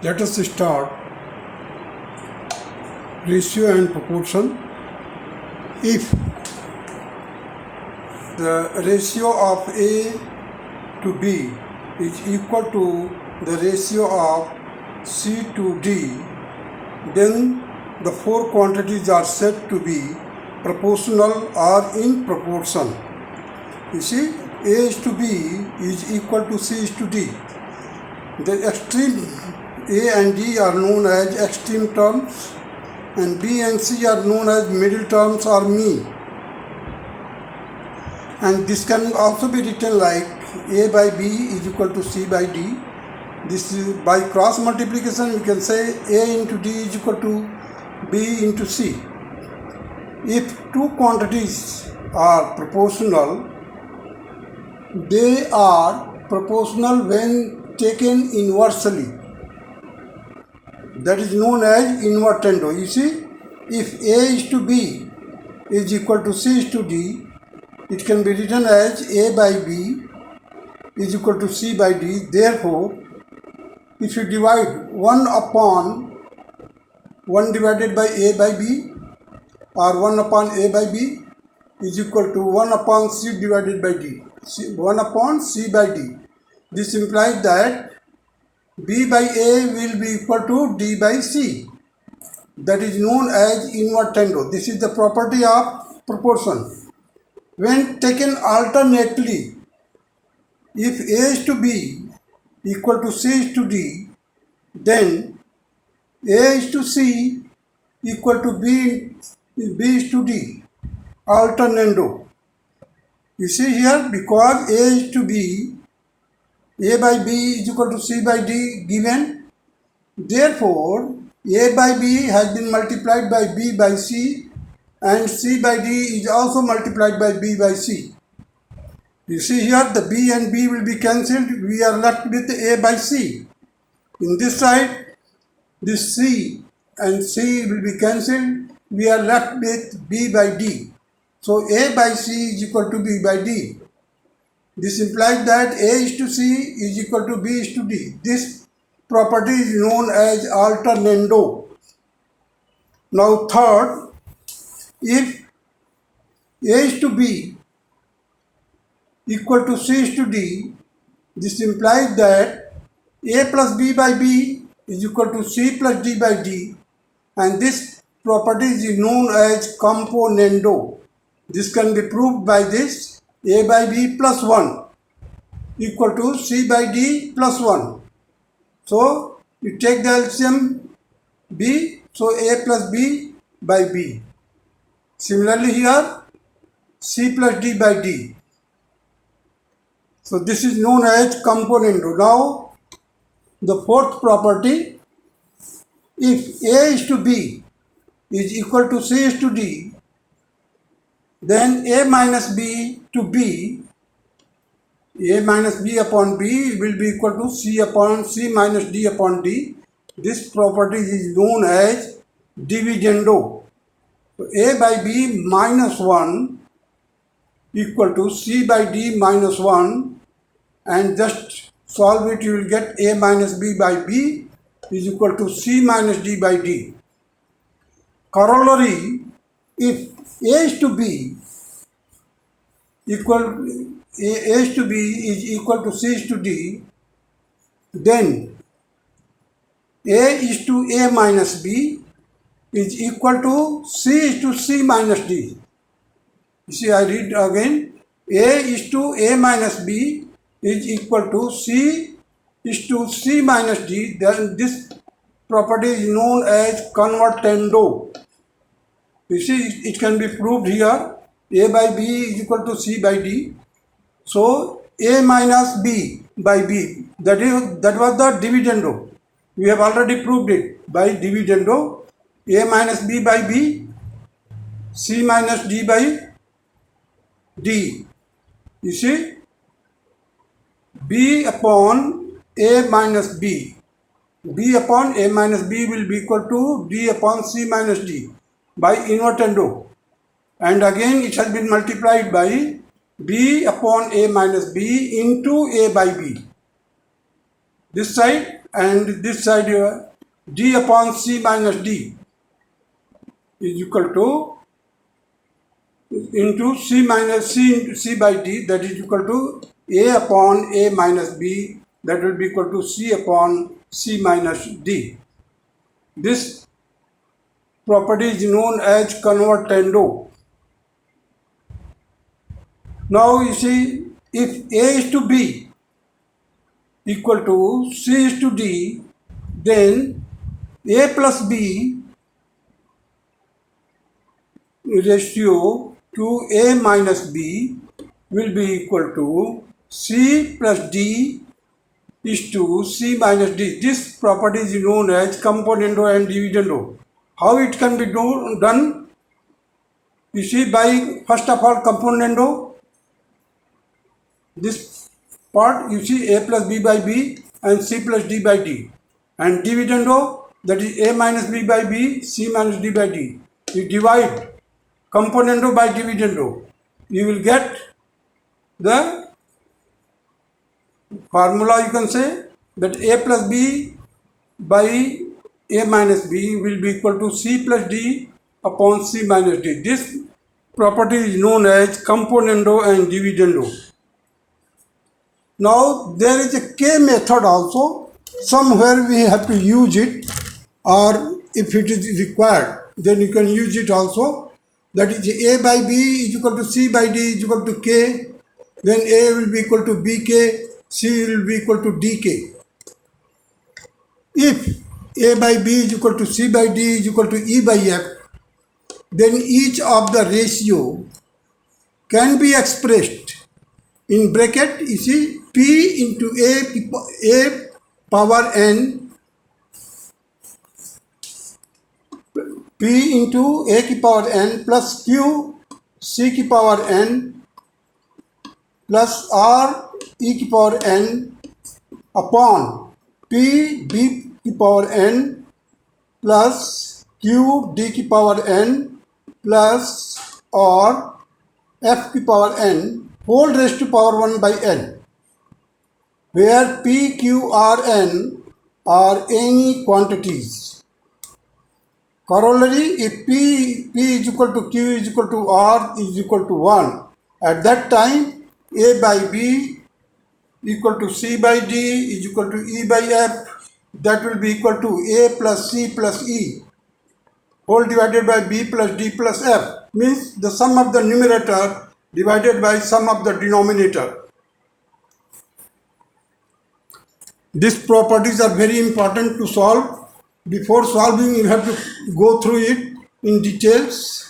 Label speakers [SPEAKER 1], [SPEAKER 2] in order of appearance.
[SPEAKER 1] Let us start ratio and proportion. If the ratio of A to B is equal to the ratio of C to D, then the four quantities are said to be proportional or in proportion. You see, A is to B is equal to C is to D. The extreme A and D are known as extreme terms, and B and C are known as middle terms or mean. And this can also be written like A by B is equal to C by D. This is by cross multiplication we can say A into D is equal to B into C. If two quantities are proportional, they are proportional when taken inversely. That is known as invertendo. You see, if A is to B is equal to C is to D, it can be written as A by B is equal to C by D. Therefore, if you divide 1 upon 1 divided by A by B, or 1 upon A by B is equal to 1 upon C divided by D, 1 upon C by D. This implies that B by A will be equal to D by C. That is known as invertendo. This is the property of proportion. When taken alternately, if A is to B equal to C is to D, then A is to C equal to B is to D. Alternando. You see here, because A is to B, A by B is equal to C by D given. Therefore, A by B has been multiplied by B by C, and C by D is also multiplied by B by C. You see here, the B and B will be cancelled. We are left with A by C. In this side, this C and C will be cancelled. We are left with B by D. So A by C is equal to B by D. This implies that A is to C is equal to B is to D. This property is known as alternando. Now third, if A is to B equal to C is to D, this implies that A plus B by B is equal to C plus D by D, and this property is known as componendo. This can be proved by this: A by B plus 1 equal to C by D plus 1. So, you take the LCM B, so A plus B by B. Similarly here, C plus D by D. So, this is known as componendo. Now, the fourth property, if A is to B is equal to C is to D, then A minus B to B, A minus B upon B will be equal to C upon C minus D upon D. This property is known as dividendo. So A by B minus 1 equal to C by D minus 1, and just solve it, you will get A minus B by B is equal to C minus D by D. Corollary, if A is to B is to B is equal to C is to D, then A is to A minus B is equal to C is to C minus D. You see, I read again. A is to A minus B is equal to C is to C minus D. Then this property is known as convertendo. You see, it can be proved here. A by B is equal to C by D. So, A minus B by B, that was the dividendo. We have already proved it by dividendo. A minus B by B, C minus D by D. You see, B upon A minus B. B upon A minus B will be equal to D upon C minus D by invertendo. And again it has been multiplied by B upon A minus B into A by B. This side and this side d upon c minus d is equal to into c minus c by d, that is equal to a upon a minus b, that will be equal to c upon c minus d. This property is known as convertendo. Now you see, if a is to b equal to c is to d, then a plus b ratio to a minus b will be equal to c plus d is to c minus d. This property is known as componendo and dividendo. How it can be done? You see, by first of all componendo, this part you see a plus b by b and c plus d by d, and dividendo, that is a minus b by b, c minus d by d. You divide componendo by dividendo, you will get the formula. You can say that a plus b by a minus b will be equal to c plus d upon c minus d. This property is known as componendo and dividendo. Now there is a K method also. Somewhere we have to use it, or if it is required, then you can use it also. That is a by b is equal to c by d is equal to k. Then a will be equal to bk, c will be equal to dk. If a by b is equal to c by d is equal to e by f, then each of the ratio can be expressed in bracket. You see, p into a power n, p into a की power n plus q c की power n plus r e की power n upon p b की power n plus q d की power n plus r f की power n whole raised to power 1 by n, where p, q, r, n are any quantities. Corollary, if p is equal to q is equal to r is equal to 1, at that time a by b equal to c by d is equal to e by f, that will be equal to a plus c plus e whole divided by b plus d plus f, means the sum of the numerator divided by sum of the denominator. These properties are very important to solve. Before solving, you have to go through it in details.